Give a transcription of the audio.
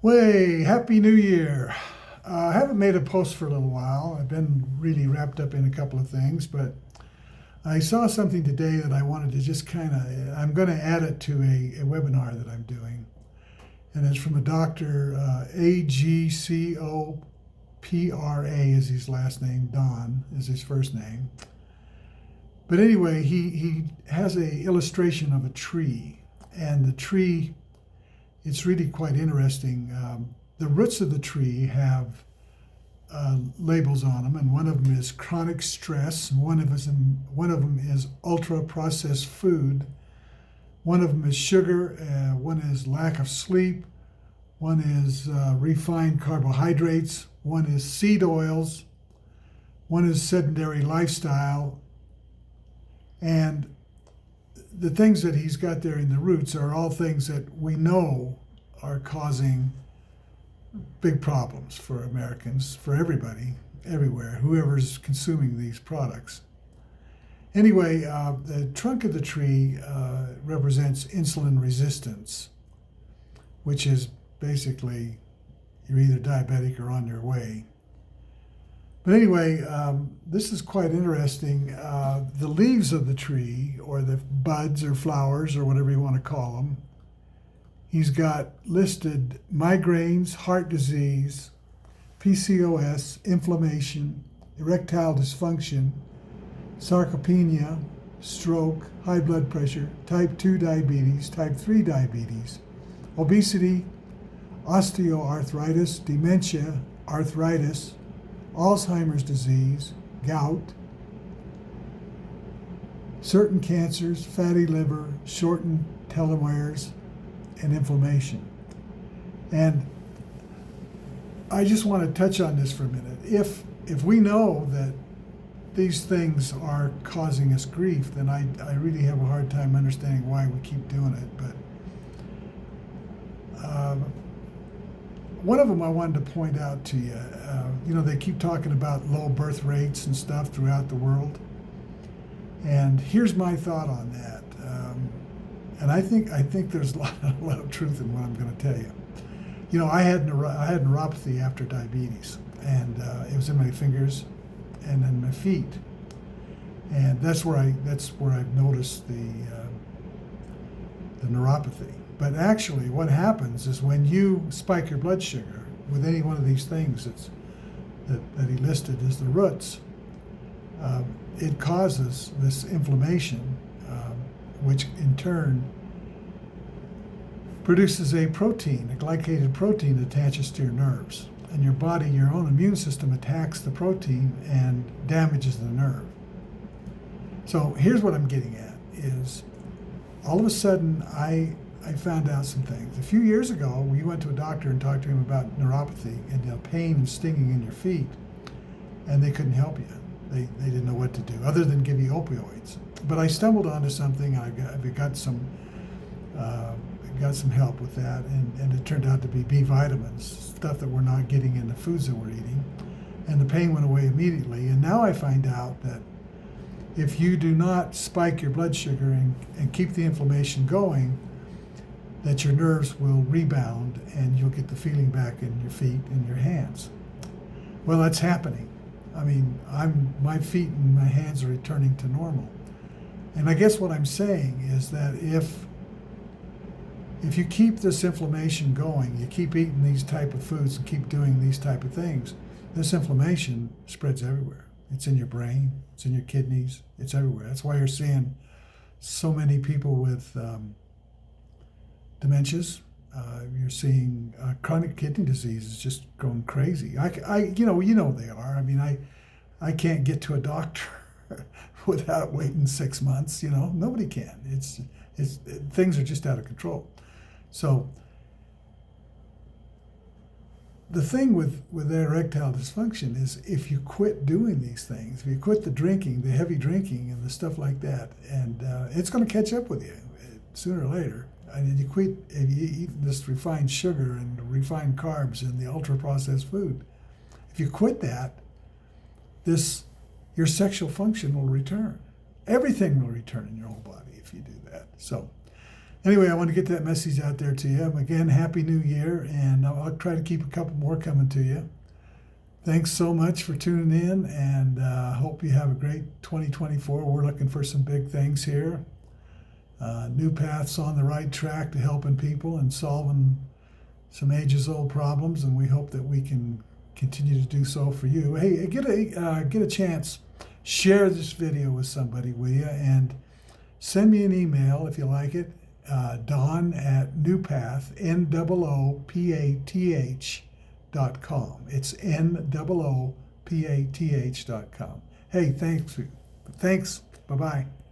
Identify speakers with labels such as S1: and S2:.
S1: Way, Happy New Year. I haven't made a post for a little while. I've been really wrapped up in a couple of things, but I saw something today that I wanted to just I'm going to add it to a webinar that I'm doing. And it's from a doctor, Agcopra is his last name, Don is his first name. But anyway, he has a illustration of a tree, and the tree, it's really quite interesting. The roots of the tree have labels on them, and one of them is chronic stress, and one of them is ultra processed food, one of them is sugar, one is lack of sleep, one is refined carbohydrates, one is seed oils, one is sedentary lifestyle, and the things that he's got there in the roots are all things that we know are causing big problems for Americans, for everybody, everywhere, whoever's consuming these products. Anyway, the trunk of the tree represents insulin resistance, which is basically you're either diabetic or on your way. But anyway, this is quite interesting. The leaves of the tree, or the buds or flowers, or whatever you want to call them, he's got listed migraines, heart disease, PCOS, inflammation, erectile dysfunction, sarcopenia, stroke, high blood pressure, type 2 diabetes, type 3 diabetes, obesity, osteoarthritis, dementia, arthritis, Alzheimer's disease, gout, certain cancers, fatty liver, shortened telomeres, and inflammation. And I just want to touch on this for a minute. If we know that these things are causing us grief, then I really have a hard time understanding why we keep doing it. But one of them I wanted to point out to you. They keep talking about low birth rates and stuff throughout the world. And here's my thought on that. And I think there's a lot of truth in what I'm going to tell you. I had neuropathy after diabetes, and it was in my fingers and in my feet. And that's where I've noticed the neuropathy. But actually, what happens is when you spike your blood sugar with any one of these things that he listed as the roots, it causes this inflammation, which in turn produces a protein, a glycated protein that attaches to your nerves. And your body, your own immune system, attacks the protein and damages the nerve. So here's what I'm getting at, is all of a sudden I found out some things. A few years ago, we went to a doctor and talked to him about neuropathy and pain and stinging in your feet, and they couldn't help you. They didn't know what to do other than give you opioids. But I stumbled onto something. I got some help with that, and it turned out to be B vitamins, stuff that we're not getting in the foods that we're eating, and the pain went away immediately. And now I find out that if you do not spike your blood sugar and keep the inflammation going, that your nerves will rebound and you'll get the feeling back in your feet and your hands. Well, that's happening. I mean, my feet and my hands are returning to normal. And I guess what I'm saying is that if you keep this inflammation going, you keep eating these type of foods and keep doing these type of things, this inflammation spreads everywhere. It's in your brain, it's in your kidneys, it's everywhere. That's why you're seeing so many people with dementias. You're seeing chronic kidney disease is just going crazy. You know they are. I mean, I can't get to a doctor without waiting 6 months. Nobody can. It's things are just out of control. So the thing with erectile dysfunction is if you quit doing these things, if you quit the drinking, the heavy drinking and the stuff like that, and it's going to catch up with you sooner or later. And you eat this refined sugar and refined carbs and the ultra-processed food. If you quit that, your sexual function will return. Everything will return in your whole body if you do that. So Anyway, I want to get that message out there to you. Again, Happy New Year, and I'll try to keep a couple more coming to you. Thanks so much for tuning in, and hope you have a great 2024. We're looking for some big things here. New paths on the right track to helping people and solving some ages-old problems, and we hope that we can continue to do so for you. Hey, get a chance, share this video with somebody, will you? And send me an email if you like it. Don at newpath, NOOPATH.com. It's NOOPATH.com. Hey, thanks. Bye-bye.